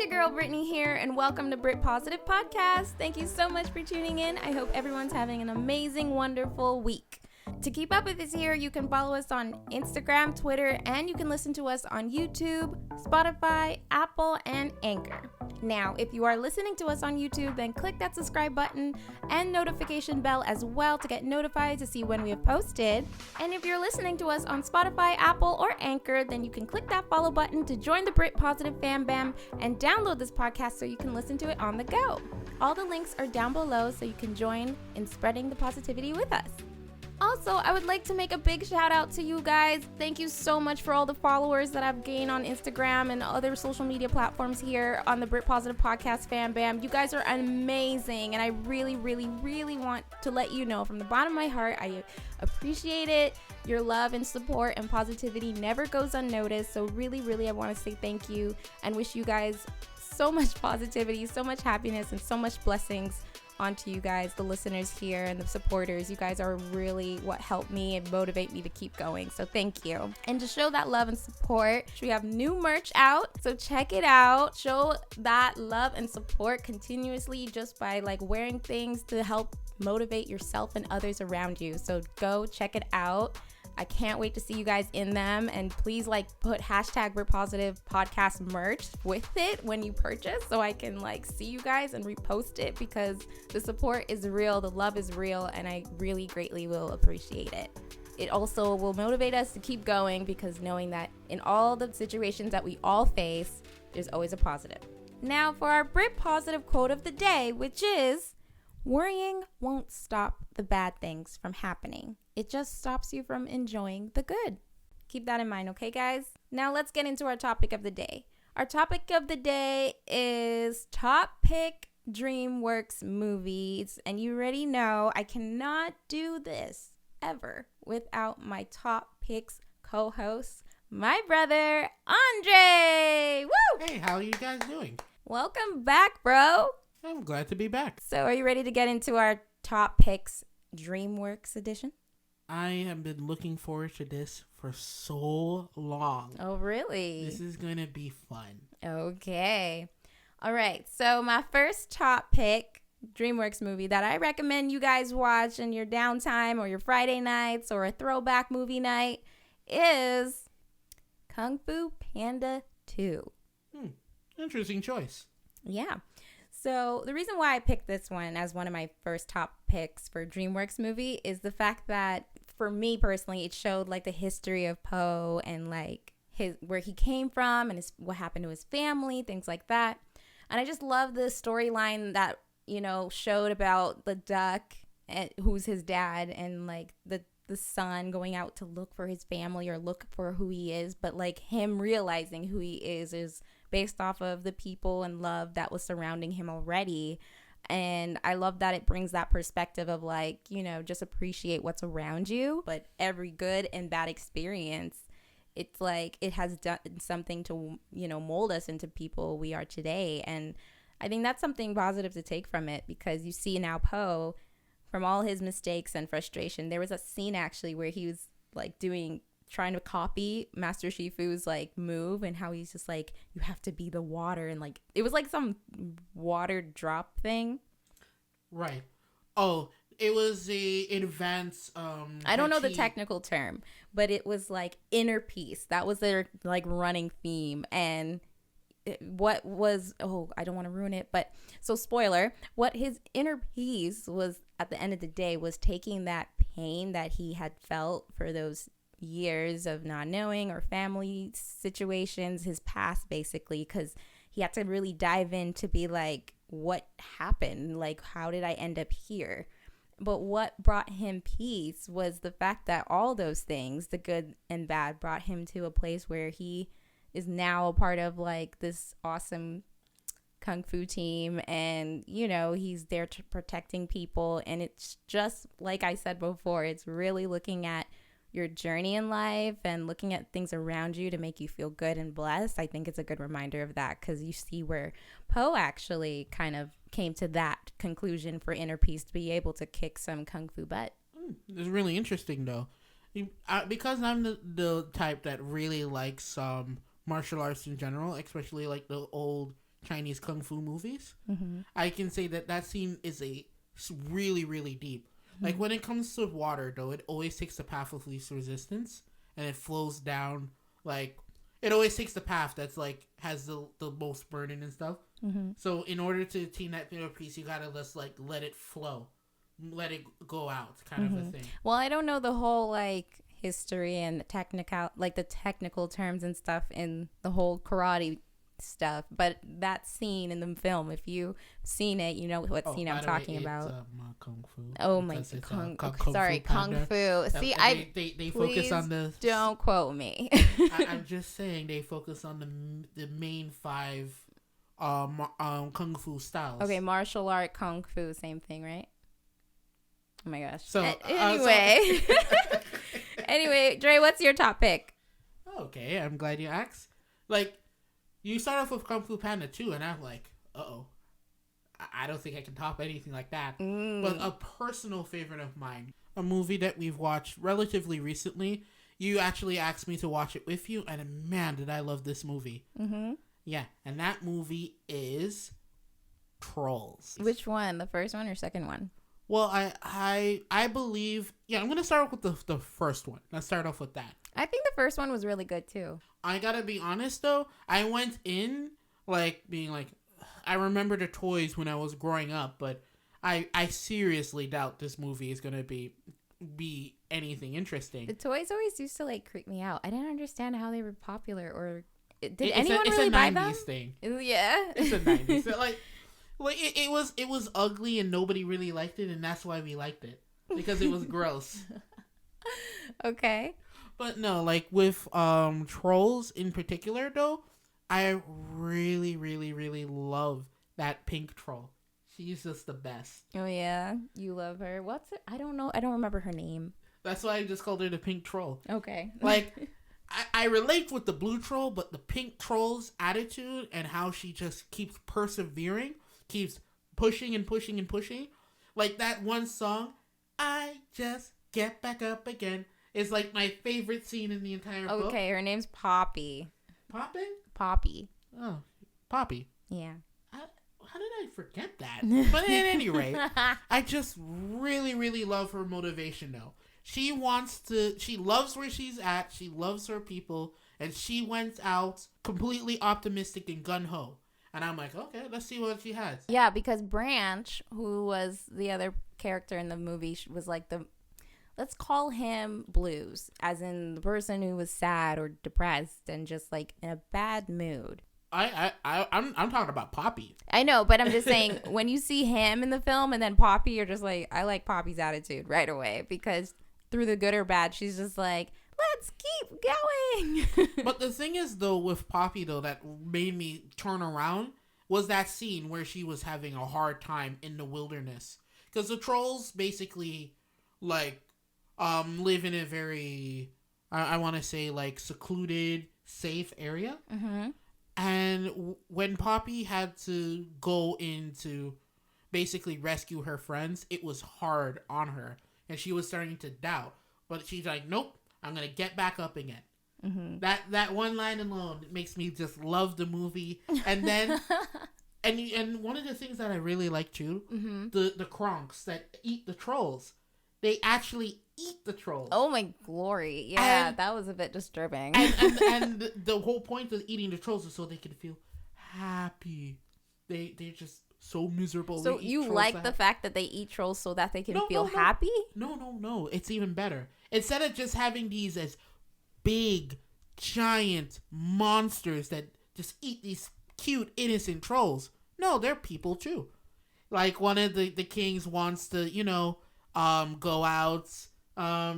your girl Brittany here, and welcome to BrittPositivePodcast. Thank you so much for tuning in. I hope everyone's having an amazing, wonderful week. To keep up with us here, you can follow us on Instagram, Twitter, and you can listen to us on YouTube, Spotify, Apple, and Anchor. Now, if you are listening to us on YouTube, then click that subscribe button and notification bell as well to get notified to see when we have posted. And if you're listening to us on Spotify, Apple, or Anchor, then you can click that follow button to join the Brit Positive Fam Bam and download this podcast so you can listen to it on the go. All the links are down below so you can join in spreading the positivity with us. Also, I would like to make a big shout out to you guys. Thank you so much for all the followers that I've gained on Instagram and other social media platforms here on the Brit Positive Podcast Fam Bam. You guys are amazing, and I really, really, really want to let you know from the bottom of my heart, I appreciate it. Your love and support and positivity never goes unnoticed. So really, really, I want to say thank you and wish you guys so much positivity, so much happiness, and so much blessings onto you guys, the listeners here and the supporters. You guys are really what help me and motivate me to keep going, so thank you. And to show that love and support, we have new merch out, so check it out. Show that love and support continuously just by wearing things to help motivate yourself and others around you. So go check it out. I can't wait to see you guys in them, and please put hashtag BrittPositivePodcast merch with it when you purchase so I can see you guys and repost it, because the support is real, the love is real, and I really greatly will appreciate it. It also will motivate us to keep going, because knowing that in all the situations that we all face, there's always a positive. Now for our Brit Positive quote of the day, which is, worrying won't stop the bad things from happening. It just stops you from enjoying the good. Keep that in mind, okay, guys? Now let's get into our topic of the day. Our topic of the day is top pick DreamWorks movies. And you already know I cannot do this ever without my top picks co-host, my brother, Andre. Woo! Hey, how are you guys doing? Welcome back, bro. I'm glad to be back. So are you ready to get into our top picks DreamWorks edition? I have been looking forward to this for so long. Oh, really? This is going to be fun. Okay. All right. So my first top pick DreamWorks movie that I recommend you guys watch in your downtime or your Friday nights or a throwback movie night is Kung Fu Panda 2. Interesting choice. Yeah. So the reason why I picked this one as one of my first top picks for DreamWorks movie is the fact that for me personally, it showed the history of Po and where he came from and what happened to his family, things like that. And I just love the storyline that, showed about the duck and who's his dad, and the son going out to look for his family or look for who he is, but him realizing who he is based off of the people and love that was surrounding him already. And I love that it brings that perspective of just appreciate what's around you, but every good and bad experience, it's it has done something to, mold us into people we are today. And I think that's something positive to take from it, because you see now Po, from all his mistakes and frustration. There was a scene actually where he was trying to copy Master Shifu's move, and how he's just you have to be the water, and it was some water drop thing. Right. Oh, it was the advanced I don't know the technical term, but it was inner peace. That was their running theme. And what was, I don't want to ruin it, but so spoiler, what his inner peace was at the end of the day was taking that pain that he had felt for those years of not knowing, or family situations, his past basically, because he had to really dive in to be what happened, how did I end up here? But what brought him peace was the fact that all those things, the good and bad, brought him to a place where he is now a part of this awesome kung fu team, and he's there to protecting people. And it's just like I said before, it's really looking at your journey in life and looking at things around you to make you feel good and blessed. I think it's a good reminder of that, because you see where Po actually kind of came to that conclusion for inner peace, to be able to kick some kung fu butt. It's really interesting though, because I'm the type that really likes martial arts in general, especially the old Chinese kung fu movies, I can say that scene is really, really deep. Like, when it comes to water, though, it always takes the path of least resistance, and it flows down, like, it always takes the path that's, like, has the most burden and stuff. So, in order to attain that inner peace, you gotta just, like, let it flow. Let it go out, kind of a thing. Well, I don't know the whole, like, history and the technical terms and stuff in the whole karate stuff, but that scene in the film, if you've seen it, you know what scene I'm talking about. Kung fu. Oh my god! Kung Fu. See, they focus on the. Don't quote me. I'm just saying they focus on the main 5 kung fu styles. Okay, martial art, kung fu, same thing, right? Oh my gosh. So anyway, anyway, Dre, what's your top pick? Okay, I'm glad you asked. Like, you start off with Kung Fu Panda 2, and I'm like, uh-oh. I don't think I can top anything like that. But a personal favorite of mine, a movie that we've watched relatively recently. You actually asked me to watch it with you, and man, did I love this movie. Yeah, and that movie is Trolls. Which one? The first one or second one? Well, I believe... Yeah, I'm going to start off with the first one. Let's start off with that. I think the first one was really good, too. I gotta be honest, though. I went in, like, being like... I remember the toys when I was growing up, but I seriously doubt this movie is going to be anything interesting. The toys always used to, like, creep me out. I didn't understand how they were popular, or... Did anyone really buy them? It's a 90s thing. Yeah. It's a 90s thing. Like it was ugly and nobody really liked it, and that's why we liked it. Because it was gross. Okay. But no, like with Trolls in particular though, I really, really, really love that pink troll. She's just the best. Oh yeah, you love her. What's it? I don't know. I don't remember her name. That's why I just called her the pink troll. Okay. Like, I relate with the blue troll, but the pink troll's attitude and how she just keeps persevering, keeps pushing and pushing and pushing. Like that one song, I Just Get Back Up Again, is like my favorite scene in the entire book. Okay, her name's Poppy. Poppy? Oh, Poppy. Yeah. How did I forget that? But at any rate, I just really, really love her motivation though. She loves where she's at, she loves her people, and she went out completely optimistic and gung-ho. And I'm like, okay, let's see what she has. Yeah, because Branch, who was the other character in the movie, was like let's call him Blues, as in the person who was sad or depressed and just like in a bad mood. I'm talking about Poppy. I know, but I'm just saying, when you see him in the film and then Poppy, you're just like, I like Poppy's attitude right away, because through the good or bad, she's just like, let's keep going. But the thing is, though, with Poppy, though, that made me turn around was that scene where she was having a hard time in the wilderness. Because the trolls basically, like, live in a very, I want to say, like, secluded, safe area. Mm-hmm. And when Poppy had to go in to basically rescue her friends, it was hard on her. And she was starting to doubt. But she's like, nope, I'm going to get back up again. Mm-hmm. That one line alone makes me just love the movie. And then, and one of the things that I really like too, mm-hmm. the Kronks that eat the trolls, they actually eat the trolls. Oh my glory. Yeah, and that was a bit disturbing. And the whole point of eating the trolls is so they can feel happy. They're just so miserable. So you like the fact that they eat trolls so that they can feel happy? No. It's even better. Instead of just having these as big, giant monsters that just eat these cute, innocent trolls. No, they're people too. Like one of the kings wants to, go out.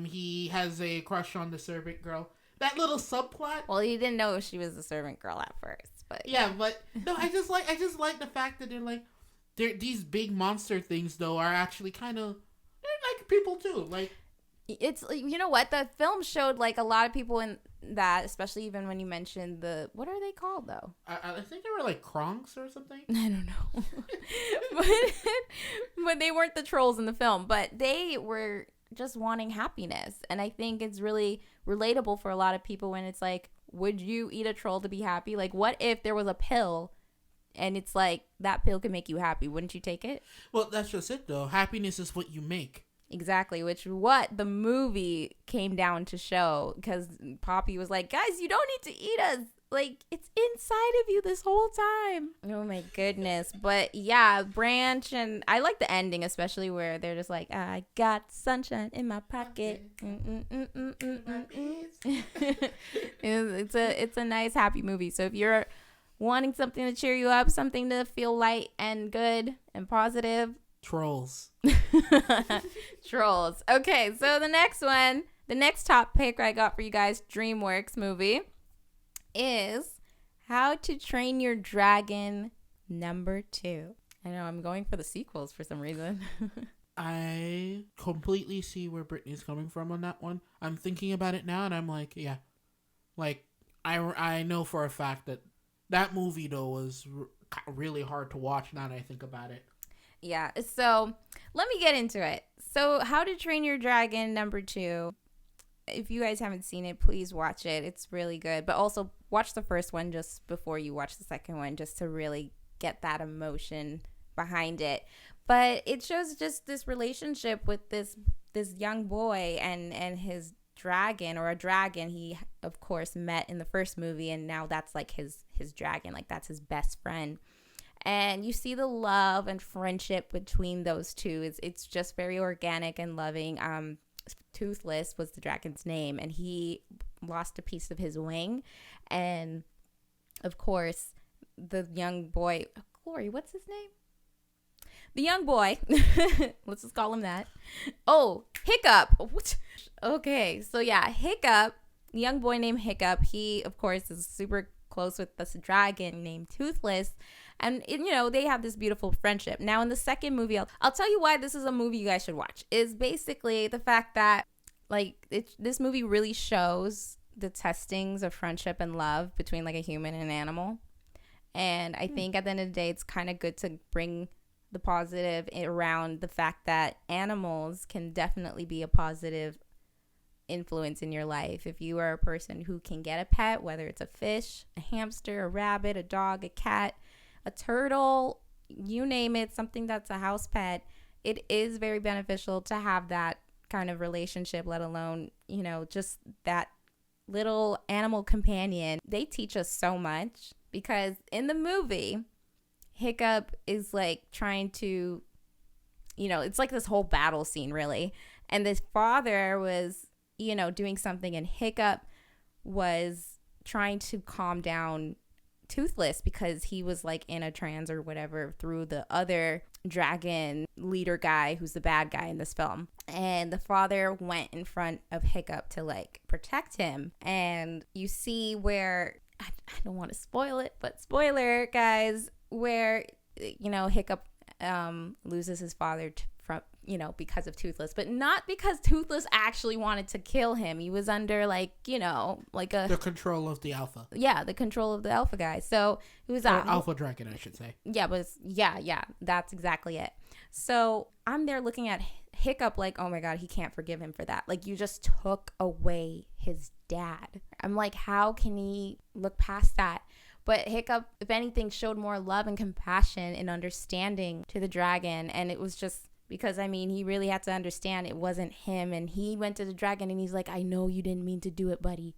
He has a crush on the servant girl. That little subplot. Well, he didn't know she was the servant girl at first, but yeah, but no, I just like the fact that they're these big monster things though are actually they're like people too. Like, it's, you know what, the film showed like a lot of people in that, especially even when you mentioned what are they called though? I think they were like Kronks or something. I don't know. but they weren't the trolls in the film, but they were just wanting happiness. And I think it's really relatable for a lot of people when it's like, would you eat a troll to be happy? Like, what if there was a pill and it's like that pill can make you happy. Wouldn't you take it? Well, that's just it, though. Happiness is what you make. Exactly, which what the movie came down to show, because Poppy was like, guys, you don't need to eat us. Like, it's inside of you this whole time. Oh, my goodness. But, yeah, Branch, and I like the ending, especially where they're just like, I got sunshine in my pocket. It's a nice, happy movie. So if you're wanting something to cheer you up, something to feel light and good and positive. Trolls. Trolls. Okay, so the next top pick I got for you guys, DreamWorks movie, is How to Train Your Dragon #2. I know I'm going for the sequels for some reason. I completely see where Brittany's coming from on that one. I'm thinking about it now, and I'm like, yeah. Like, I know for a fact that movie, though, was really hard to watch now that I think about it. Yeah, so let me get into it. So How to Train Your Dragon #2. If you guys haven't seen it, please watch it. It's really good. But also watch the first one just before you watch the second one, just to really get that emotion behind it. But it shows just this relationship with this young boy and his dragon, or a dragon he, of course, met in the first movie. And now that's like his dragon. Like, that's his best friend. And you see the love and friendship between those two. It's just very organic and loving. Toothless was the dragon's name, and he lost a piece of his wing. And, of course, the young boy, Glory, what's his name? The young boy, let's just call him that. Oh, Hiccup. What? Okay, so yeah, Hiccup, the young boy named Hiccup, he, of course, is super close with this dragon named Toothless. And, they have this beautiful friendship. Now, in the second movie, I'll tell you why this is a movie you guys should watch. Is basically the fact that, like, this movie really shows the testings of friendship and love between, like, a human and an animal. And I think at the end of the day, it's kind of good to bring the positive around the fact that animals can definitely be a positive influence in your life. If you are a person who can get a pet, whether it's a fish, a hamster, a rabbit, a dog, a cat, a turtle, you name it, something that's a house pet, it is very beneficial to have that kind of relationship, let alone, just that little animal companion. They teach us so much, because in the movie, Hiccup is like trying to, it's like this whole battle scene, really. And this father was, doing something, and Hiccup was trying to calm down Toothless, because he was like in a trance or whatever through the other dragon leader guy who's the bad guy in this film. And the father went in front of Hiccup to like protect him. And you see where, I don't want to spoil it, but spoiler, guys, where, Hiccup loses his father from, because of Toothless, but not because Toothless actually wanted to kill him. He was under the control of the alpha. Yeah, the control of the alpha guy. So it was alpha dragon, I should say. Yeah, but yeah, that's exactly it. So I'm there looking at Hiccup like, oh my God, he can't forgive him for that. Like, you just took away his dad. I'm like, how can he look past that? But Hiccup, if anything, showed more love and compassion and understanding to the dragon. And it was just because, he really had to understand it wasn't him. And he went to the dragon and he's like, I know you didn't mean to do it, buddy.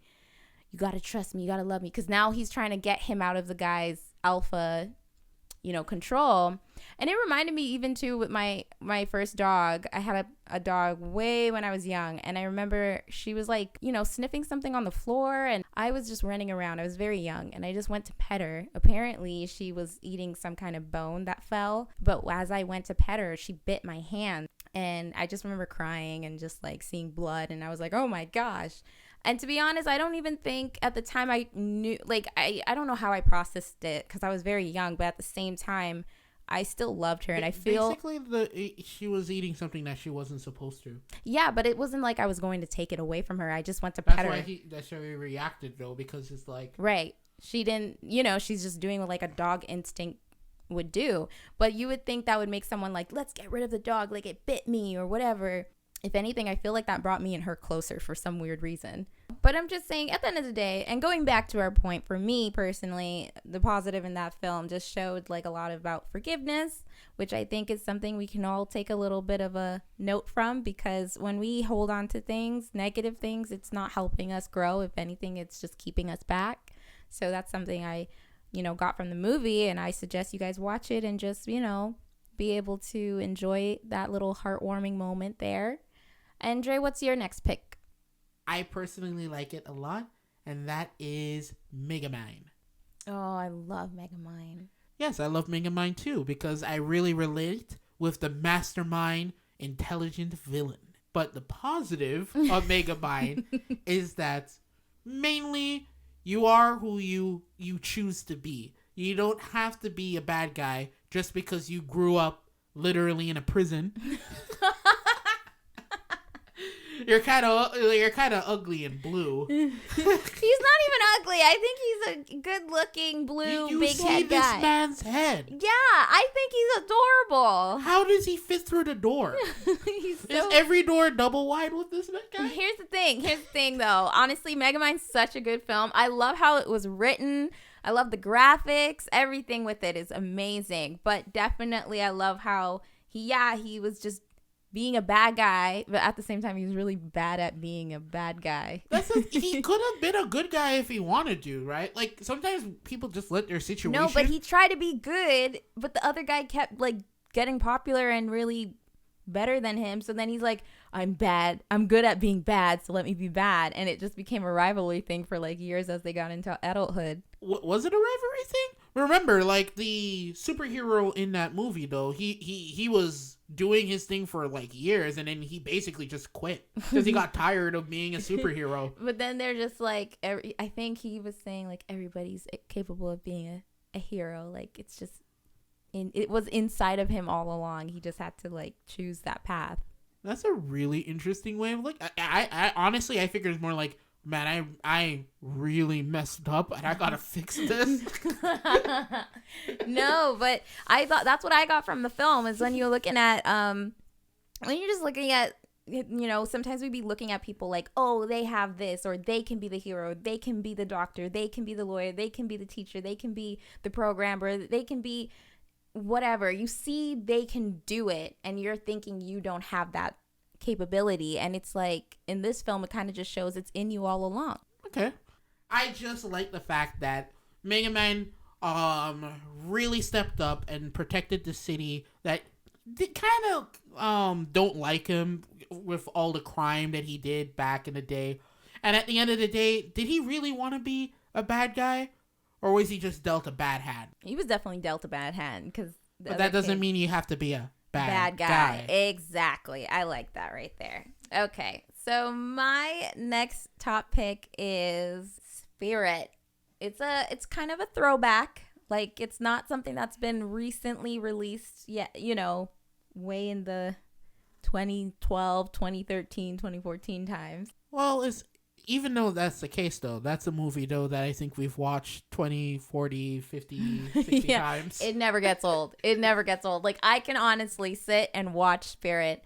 You got to trust me. You got to love me. Because now he's trying to get him out of the guy's alpha, control. And it reminded me even too with my first dog. I had a dog way when I was young, and I remember she was like, sniffing something on the floor, and I was just running around. I was very young, and I just went to pet her. Apparently she was eating some kind of bone that fell, but as I went to pet her, she bit my hand, and I just remember crying and just like seeing blood, and I was like, oh my gosh. And to be honest, I don't even think at the time I knew, like, I don't know how I processed it, because I was very young, but at the same time, I still loved her, and I feel... Basically, she was eating something that she wasn't supposed to. Yeah, but it wasn't like I was going to take it away from her. I just went to pet her. That's why he reacted, though, because it's like... Right. She didn't, she's just doing what, like, a dog instinct would do. But you would think that would make someone like, let's get rid of the dog, like, it bit me or whatever. if anything, I feel like that brought me and her closer for some weird reason. But I'm just saying, at the end of the day, and going back to our point, for me personally, the positive in that film just showed like a lot about forgiveness, which I think is something we can all take a little bit of a note from, because when we hold on to things, negative things, it's not helping us grow. If anything, it's just keeping us back. So that's something I, got from the movie, and I suggest you guys watch it and just, be able to enjoy that little heartwarming moment there. And Dre, what's your next pick? I personally like it a lot, and that is Megamind. Oh, I love Megamind. Yes, I love Megamind too, because I really relate with the mastermind, intelligent villain. But the positive of Megamind is that mainly you are who you choose to be. You don't have to be a bad guy just because you grew up literally in a prison. You're kind of ugly and blue. He's not even ugly. I think he's a good-looking blue big head guy. You see this man's head. Yeah, I think he's adorable. How does he fit through the door? Is every door double wide with this guy? Here's the thing, though. Honestly, Megamind's such a good film. I love how it was written. I love the graphics. Everything with it is amazing. But definitely, I love how he was just being a bad guy, but at the same time, he was really bad at being a bad guy. He could have been a good guy if he wanted to, right? Like, sometimes people just let their situation... No, but he tried to be good, but the other guy kept, like, getting popular and really better than him. So then he's like, I'm bad. I'm good at being bad, so let me be bad. And it just became a rivalry thing for, like, years as they got into adulthood. Was it a rivalry thing? Remember, like, the superhero in that movie, though, he was doing his thing for like years, and then he basically just quit because he got tired of being a superhero. But then they're just like, I think he was saying like everybody's capable of being a hero. Like it's just it was inside of him all along. He just had to like choose that path. That's a really interesting way of like. I honestly I figured it's more like, man, I really messed up and I gotta fix this. No, but I thought that's what I got from the film is when you're looking at when you're just looking at, sometimes we'd be looking at people like, oh, they have this, or they can be the hero, they can be the doctor, they can be the lawyer, they can be the teacher, they can be the programmer, they can be whatever. You see they can do it, and you're thinking you don't have that capability, and it's like in this film it kind of just shows it's in you all along. Okay. I just like the fact that Megamind really stepped up and protected the city that kind of don't like him with all the crime that he did back in the day. And at the end of the day, did he really want to be a bad guy, or was he just dealt a bad hand? He was definitely dealt a bad hand, but that doesn't mean you have to be a bad guy. Exactly. I like that right there. Okay, so my next top pick is Spirit. It's kind of a throwback. Like, it's not something that's been recently released yet, way in the 2012, 2013, 2014 times. Well, even though that's the case, though, that's a movie, though, that I think we've watched 20, 40, 50, 60 times. It never gets old. It never gets old. Like, I can honestly sit and watch Spirit,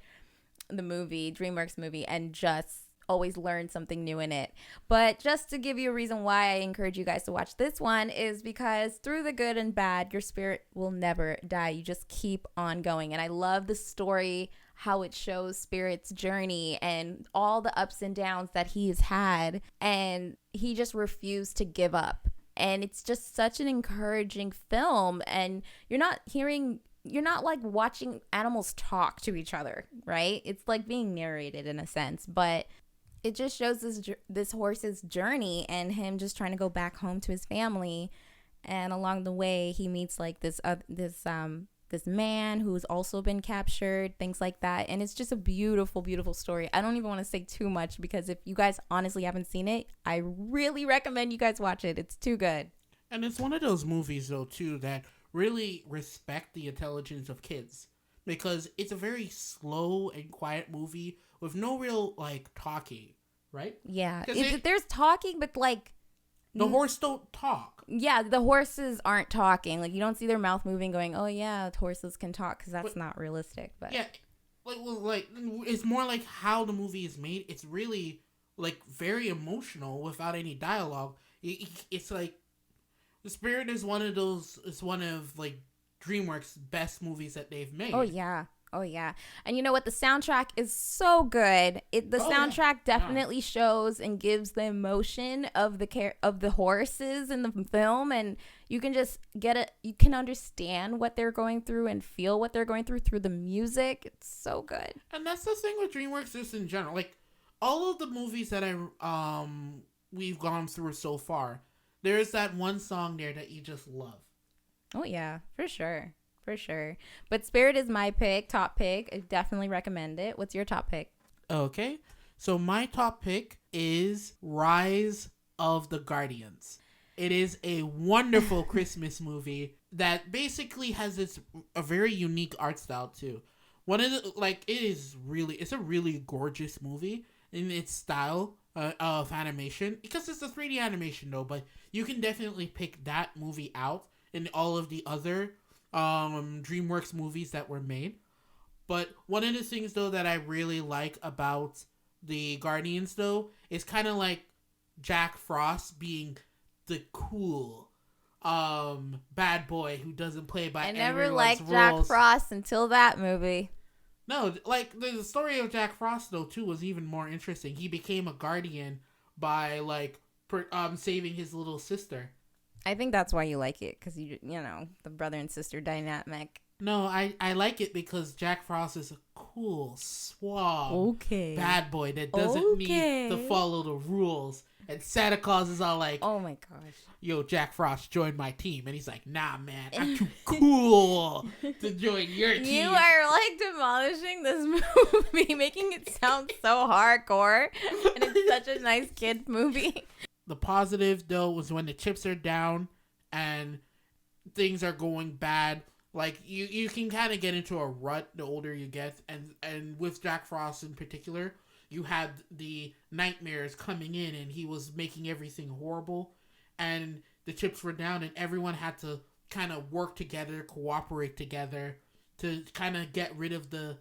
the movie, DreamWorks movie, and just always learn something new in it. But just to give you a reason why I encourage you guys to watch this one is because through the good and bad, your spirit will never die. You just keep on going. And I love the story, how it shows Spirit's journey and all the ups and downs that he's had. And he just refused to give up. And it's just such an encouraging film. And you're not like watching animals talk to each other, right? It's like being narrated in a sense, but it just shows this horse's journey and him just trying to go back home to his family. And along the way, he meets like this man who's also been captured, things like that. And it's just a beautiful, beautiful story. I don't even want to say too much because if you guys honestly haven't seen it, I really recommend you guys watch it. It's too good. And it's one of those movies, though, too, that really respect the intelligence of kids, because it's a very slow and quiet movie with no real like talking, right? Yeah, there's talking, but like the horse don't talk. Yeah, the horses aren't talking. Like you don't see their mouth moving, going, "Oh yeah, horses can talk," because that's not realistic. But yeah, like it's more like how the movie is made. It's really like very emotional without any dialogue. It's like The Spirit is one of those. It's one of like DreamWorks' best movies that they've made. Oh yeah. Oh yeah. And you know what? The soundtrack is so good. The soundtrack definitely shows and gives the emotion of the horses in the film, and you can just you can understand what they're going through and feel what they're going through the music. It's so good. And that's the thing with DreamWorks just in general. Like all of the movies that we've gone through so far, there's that one song there that you just love. Oh yeah, for sure. For sure. But Spirit is my top pick. I definitely recommend it. What's your top pick? Okay. So my top pick is Rise of the Guardians. It is a wonderful Christmas movie that basically has a very unique art style too. It's a really gorgeous movie in its style of animation, because it's a 3D animation though, but you can definitely pick that movie out in all of the other DreamWorks movies that were made. But one of the things though that I really like about the Guardians though is kind of like Jack Frost being the cool bad boy who doesn't play by everyone's rules. I never liked Jack Frost until that movie. No, like the story of Jack Frost though too was even more interesting. He became a guardian by like saving his little sister. I think that's why you like it, because you know the brother and sister dynamic. No, I like it because Jack Frost is a cool, suave, bad boy that doesn't need to follow the rules. And Santa Claus is all like, "Oh my gosh, yo, Jack Frost, join my team," and he's like, "Nah, man, I'm too cool to join your team." You are like demolishing this movie, making it sound so hardcore, and it's such a nice kid movie. The positive, though, was when the chips are down and things are going bad. Like, you can kind of get into a rut the older you get. And with Jack Frost in particular, you had the nightmares coming in and he was making everything horrible. And the chips were down and everyone had to kind of work together, cooperate together to kind of get rid of the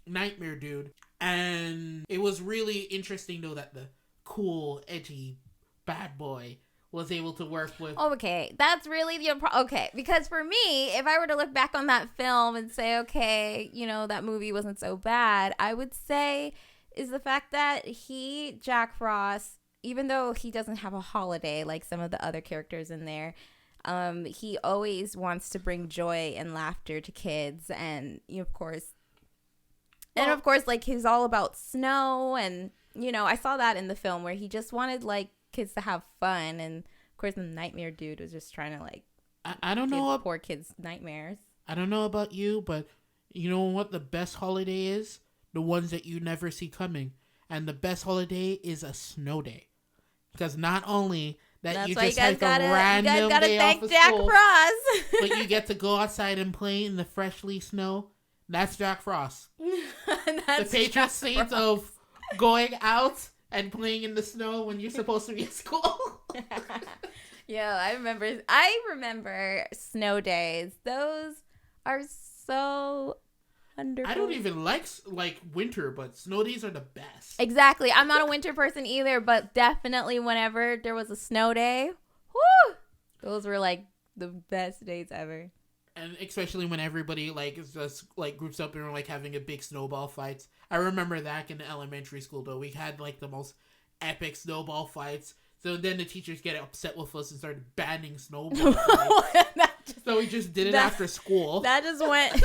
nightmare dude. And it was really interesting, though, that the cool, edgy bad boy was able to work with. Okay, that's really okay, because for me, if I were to look back on that film and say, okay, you know, that movie wasn't so bad, I would say is the fact that Jack Frost, even though he doesn't have a holiday like some of the other characters in there, he always wants to bring joy and laughter to kids, and of course, like he's all about snow. And I saw that in the film where he just wanted like kids to have fun, and of course the nightmare dude was just trying to like I don't know poor kids' nightmares. I don't know about you, but you know what the best holiday is? The ones that you never see coming. And the best holiday is a snow day, because not only that you just take a random day off of Jack school, Frost, but you get to go outside and play in the freshly snow. That's Jack Frost. The patron saint of going out and playing in the snow when you're supposed to be at school. Yeah, I remember snow days. Those are so wonderful. I don't even like winter, but snow days are the best. Exactly. I'm not a winter person either, but definitely whenever there was a snow day, whoo, those were like the best days ever. And especially when everybody is just groups up and we're having a big snowball fights. I remember that in elementary school though. We had the most epic snowball fights. So then the teachers get upset with us and started banning snowball fights. So we just did it after school. That just went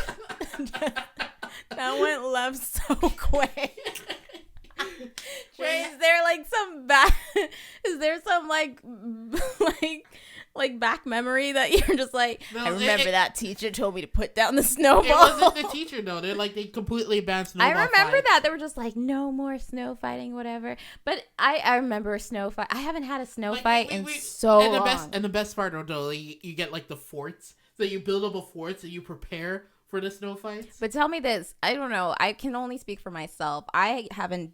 that went left so quick. Is there some back memory that you're just like, no, I remember that teacher told me to put down the snowball. It wasn't the teacher though. They completely banned snowball. I remember that. They were just like, no more snow fighting, whatever. But I remember a snow fight. I haven't had a snow fight in so long. And the best part though, you get the forts. So you build up a fort so you prepare for the snow fights. But tell me this. I don't know. I can only speak for myself. I haven't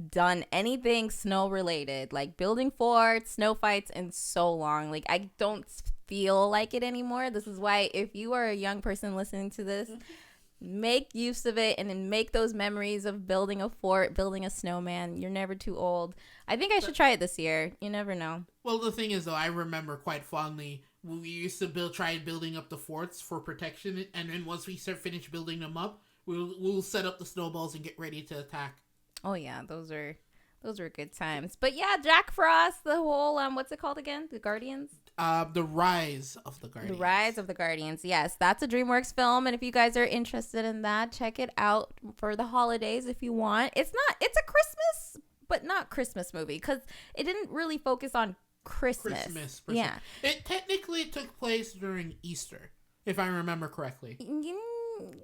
done anything snow related, like building forts, snow fights, in so long. I don't feel like it anymore. This is why if you are a young person listening to this, make use of it and then make those memories of building a fort, building a snowman. You're never too old. I think I should try it this year. You never know. Well, the thing is, though, I remember quite fondly we used to try building up the forts for protection, and then once we finish building them up, we'll set up the snowballs and get ready to attack. Oh yeah, those were good times. But yeah, Jack Frost, the whole what's it called again? The Guardians? The Rise of the Guardians. The Rise of the Guardians. Yes, that's a DreamWorks film, and if you guys are interested in that, check it out for the holidays if you want. It's a Christmas, but not Christmas movie because it didn't really focus on Christmas. Yeah. It technically took place during Easter, if I remember correctly.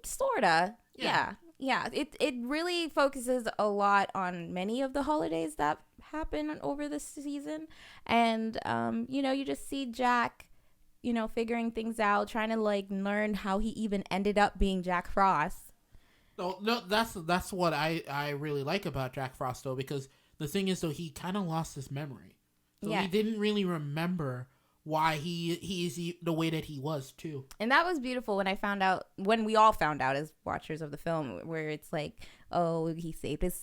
Sorta. Yeah. It really focuses a lot on many of the holidays that happen over this season. And, you just see Jack, figuring things out, trying to like learn how he even ended up being Jack Frost. No, that's what I really like about Jack Frost, though, because the thing is, though, he kind of lost his memory. So he didn't really remember why he is the way that he was, too. And that was beautiful when we all found out as watchers of the film, where it's like, oh, he saved his,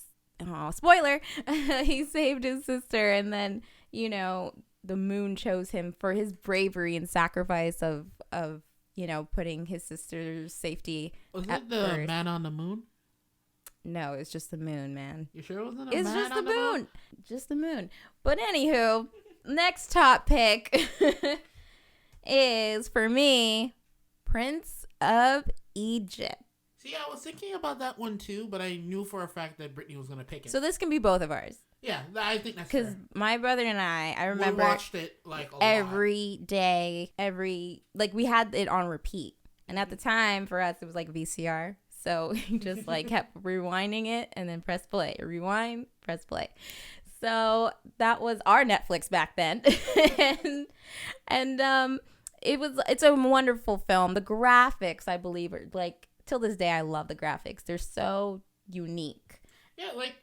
spoiler, he saved his sister. And then, the moon chose him for his bravery and sacrifice of putting his sister's safety Was it the first. Man on the moon? No, it's just the moon, man. You sure it wasn't It's just the moon. Just the moon. But anywho, next top pick is, for me, Prince of Egypt. See, I was thinking about that one too, but I knew for a fact that Brittany was going to pick it. So this can be both of ours. Yeah, I think that's fair. Because my brother and I remember we watched it like every day, we had it on repeat. And at the time, for us, it was like VCR. So we just like kept rewinding it and then press play. Rewind, press play. So that was our Netflix back then. and it's a wonderful film. The graphics, I believe, are like, till this day, I love the graphics. They're so unique. Yeah, like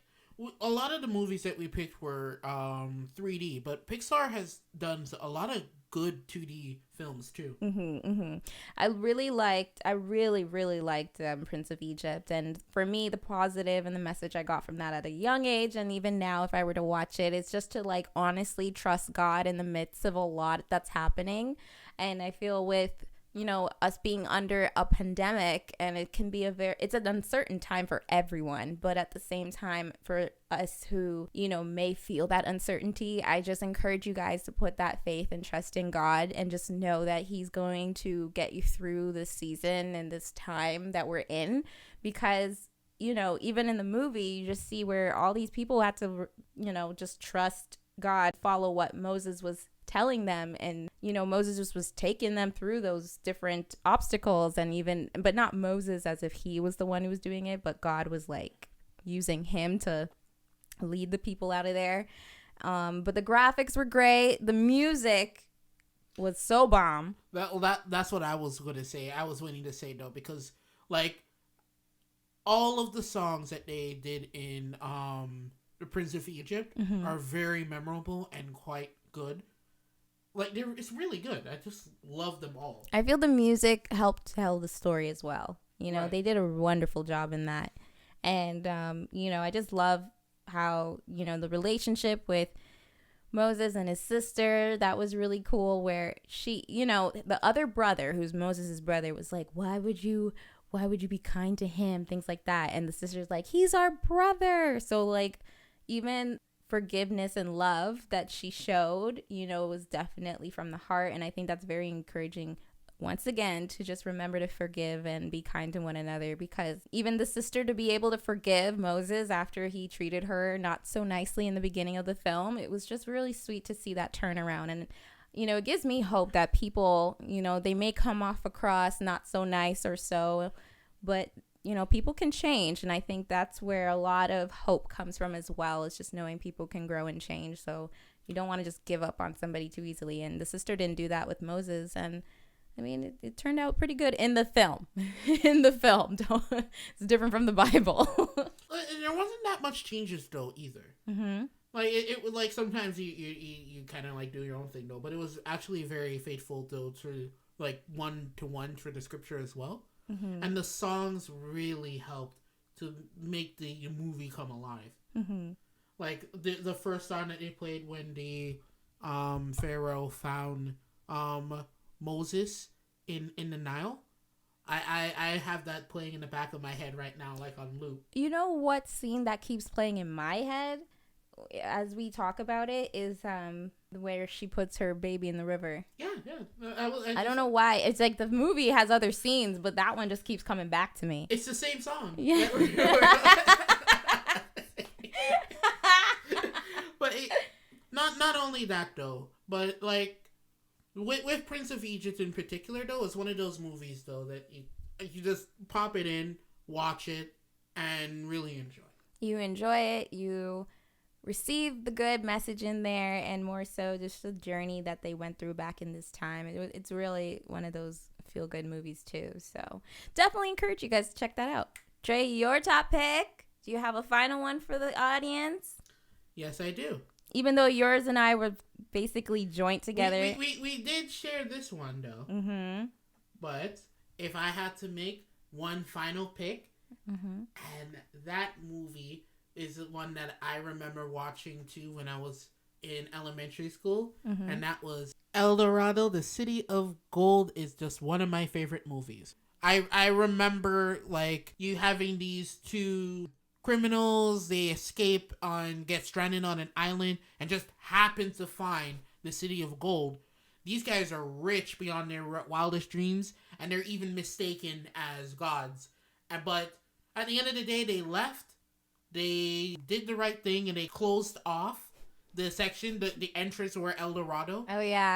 a lot of the movies that we picked were 3D, but Pixar has done a lot of good 2D films too. I really liked Prince of Egypt, and for me, the positive and the message I got from that at a young age, and even now, if I were to watch it, it's just to like honestly trust God in the midst of a lot that's happening. And I feel with us being under a pandemic, and it can be it's an uncertain time for everyone, but at the same time, for us who, may feel that uncertainty, I just encourage you guys to put that faith and trust in God and just know that He's going to get you through this season and this time that we're in, because, even in the movie, you just see where all these people had to, just trust God, follow what Moses was telling them, and Moses just was taking them through those different obstacles, but not Moses as if he was the one who was doing it, but God was like using him to lead the people out of there. But the graphics were great. The music was so bomb. That's what I was going to say. I was waiting to say, though, because like all of the songs that they did in The Prince of Egypt are very memorable and quite good. Like, it's really good. I just love them all. I feel the music helped tell the story as well. Right. They did a wonderful job in that. And, I just love how, the relationship with Moses and his sister, that was really cool, where she, the other brother, who's Moses' brother, was like, why would you be kind to him? Things like that. And the sister's like, he's our brother. So, like, even forgiveness and love that she showed, was definitely from the heart. And I think that's very encouraging, once again, to just remember to forgive and be kind to one another, because even the sister, to be able to forgive Moses after he treated her not so nicely in the beginning of the film, it was just really sweet to see that turnaround. And it gives me hope that people, they may come off across not so nice or so, but people can change. And I think that's where a lot of hope comes from as well, is just knowing people can grow and change. So you don't want to just give up on somebody too easily. And the sister didn't do that with Moses. And I mean, it turned out pretty good in the film. In the film. It's different from the Bible. There wasn't that much changes, though, either. Like, it was like sometimes you kind of like do your own thing, though. But it was actually very faithful, though, to like one-to-one for the scripture as well. Mm-hmm. And the songs really helped to make the movie come alive. Mm-hmm. Like the first song that they played when the Pharaoh found Moses in the Nile. I have that playing in the back of my head right now, like on loop. You know what scene that keeps playing in my head as we talk about it is where she puts her baby in the river. Yeah. I don't know why. It's like the movie has other scenes, but that one just keeps coming back to me. It's the same song. Yeah. But not only that though, but like with Prince of Egypt in particular though, it's one of those movies though that you just pop it in, watch it, and really enjoy. You enjoy it. You receive the good message in there, and more so just the journey that they went through back in this time. It's really one of those feel-good movies too. So definitely encourage you guys to check that out. Dre, your top pick. Do you have a final one for the audience? Yes, I do. Even though yours and I were basically joint together. We did share this one though. Mm-hmm. But if I had to make one final pick, and that movie is one that I remember watching too when I was in elementary school, and that was El Dorado, the City of Gold is just one of my favorite movies. I remember like you having these two criminals, they escape get stranded on an island and just happen to find the City of Gold. These guys are rich beyond their wildest dreams, and they're even mistaken as gods. But at the end of the day, they left. They did the right thing, and they closed off the section, the entrance where El Dorado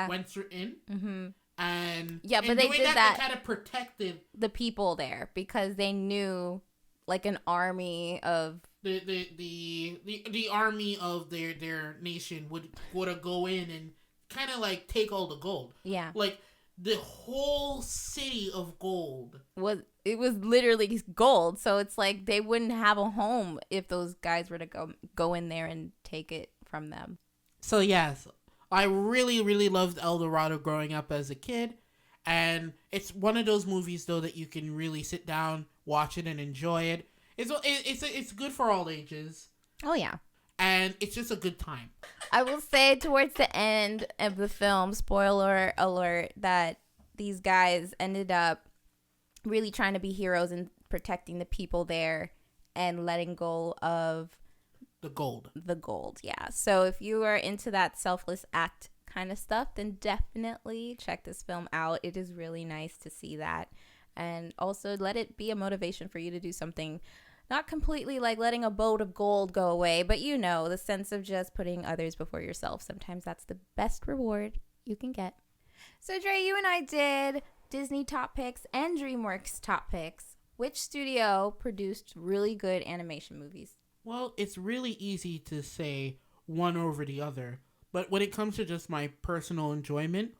went through in. Mm-hmm. And yeah, but they did that. They kind of protected the people there because they knew like an army of the army of their nation would go in and kind of like take all the gold. Yeah, like the whole city of gold was literally gold. So it's like they wouldn't have a home if those guys were to go in there and take it from them. So yes, I really, really loved El Dorado growing up as a kid. And it's one of those movies, though, that you can really sit down, watch it, and enjoy it. It's good for all ages. Oh, yeah. And it's just a good time. I will say towards the end of the film, spoiler alert, that these guys ended up really trying to be heroes and protecting the people there and letting go of the gold. The gold, yeah. So if you are into that selfless act kind of stuff, then definitely check this film out. It is really nice to see that, and also let it be a motivation for you to do something, not completely like letting a boat of gold go away, but you know, the sense of just putting others before yourself. Sometimes that's the best reward you can get. So Dre, you and I did Disney top picks and DreamWorks top picks. Which studio produced really good animation movies? Well, it's really easy to say one over the other. But when it comes to just my personal enjoyment,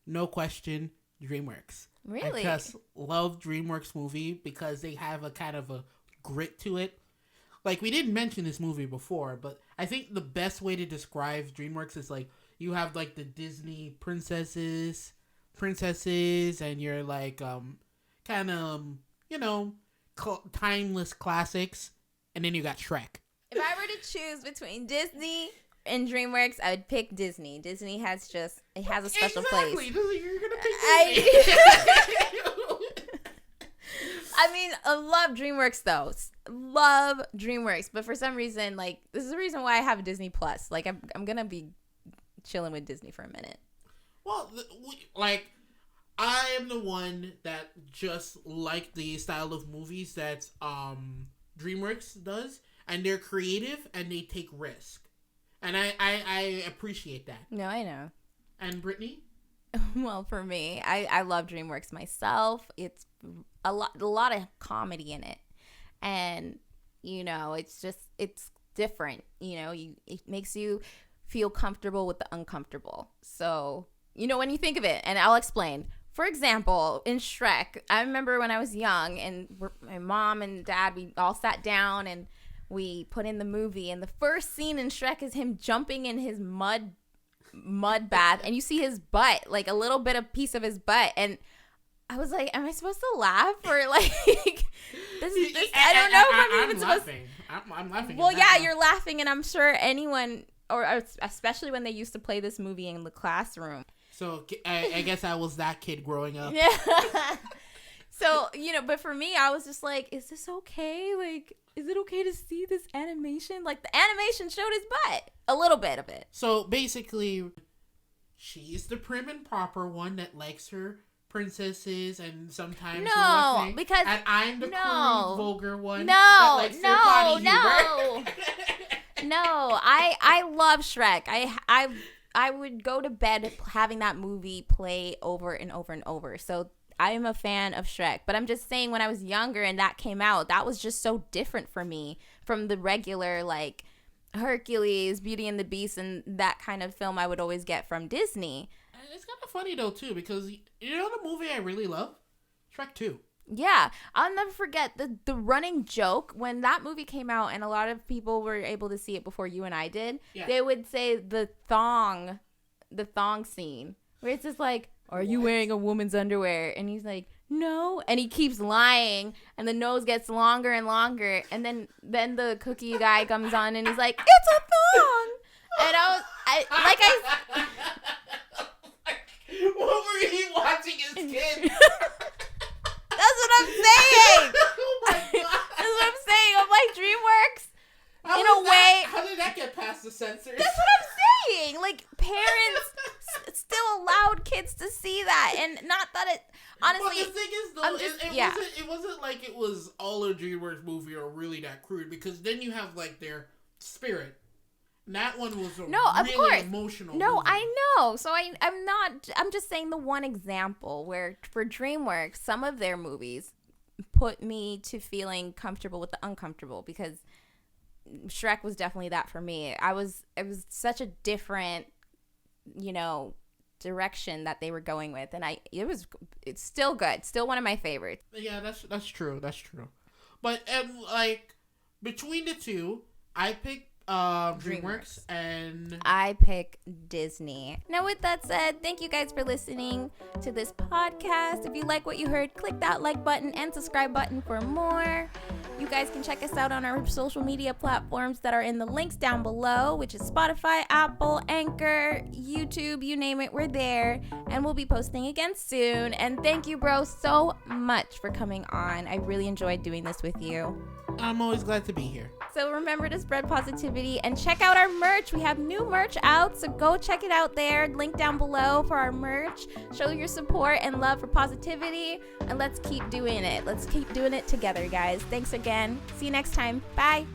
no question, DreamWorks. Really? I just love DreamWorks movie because they have a kind of a grit to it. Like, we didn't mention this movie before, but I think the best way to describe DreamWorks is like, you have like the Disney princesses, and you're like, kind of, you know, timeless classics. And then you got Shrek. If I were to choose between Disney and DreamWorks, I would pick Disney. Disney has a special place. You're gonna pick Disney. I mean, I love DreamWorks though. Love DreamWorks, but for some reason, like, this is the reason why I have Disney Plus. Like, I'm gonna be chilling with Disney for a minute. Well, like, I am the one that just like the style of movies that DreamWorks does, and they're creative and they take risk. And I appreciate that. No, I know. And Brittany? Well, for me, I love DreamWorks myself. It's a lot of comedy in it. And, you know, it's different. You know, it makes you feel comfortable with the uncomfortable. So, you know, when you think of it, and I'll explain. For example, in Shrek, I remember when I was young and my mom and dad, we all sat down and we put in the movie, and the first scene in Shrek is him jumping in his mud bath, and you see his butt, like a little bit of piece of his butt, and I was like, am I supposed to laugh or like this? I don't know if I'm even supposed to. I'm laughing. Well, yeah, you're laughing, and I'm sure anyone, or especially when they used to play this movie in the classroom. So I guess I was that kid growing up. Yeah. So, but for me, I was just like, is this okay? Like, is it okay to see this animation? Like, the animation showed his butt. A little bit of it. So, basically, she's the prim and proper one that likes her princesses and sometimes no, because and I'm the crude, vulgar one. No, that likes their potty no. humor. No, I love Shrek. I would go to bed having that movie play over and over and over. So I am a fan of Shrek. But I'm just saying, when I was younger and that came out, that was just so different for me from the regular, like, Hercules, Beauty and the Beast, and that kind of film I would always get from Disney. It's kind of funny, though, too, because you know the movie I really love? Shrek 2. Yeah, I'll never forget the running joke when that movie came out, and a lot of people were able to see it before you and I did. Yeah. They would say the thong scene, where it's just like, are you wearing a woman's underwear? And he's like, no. And he keeps lying, and the nose gets longer and longer, and then the cookie guy comes on, and he's like, it's a thong. And what were you watching as kids? That's what I'm saying. Oh my God. That's what I'm saying. I'm like, DreamWorks, way. How did that get past the censors? That's what I'm saying. Like, parents still allowed kids to see that, and not that it. Honestly, but the thing is, though, it wasn't like it was all a DreamWorks movie or really that crude, because then you have like their Spirit. And that one was really emotional. No, movie. I know. So I'm just saying the one example where for DreamWorks, some of their movies put me to feeling comfortable with the uncomfortable, because Shrek was definitely that for me. It was such a different, direction that they were going with, and it's still good, still one of my favorites. Yeah, that's true. But like, between the two, I picked DreamWorks, and I pick Disney. Now, with that said, thank you guys for listening to this podcast. If you like what you heard, click that like button and subscribe button for more. You guys can check us out on our social media platforms that are in the links down below, which is Spotify, Apple, Anchor, YouTube, you name it, we're there. And we'll be posting again soon. And thank you, bro, so much for coming on. I really enjoyed doing this with you. I'm always glad to be here. So remember to spread positivity and check out our merch. We have new merch out, so go check it out there. Link down below for our merch. Show your support and love for positivity, and let's keep doing it. Let's keep doing it together, guys. Thanks again. See you next time. Bye.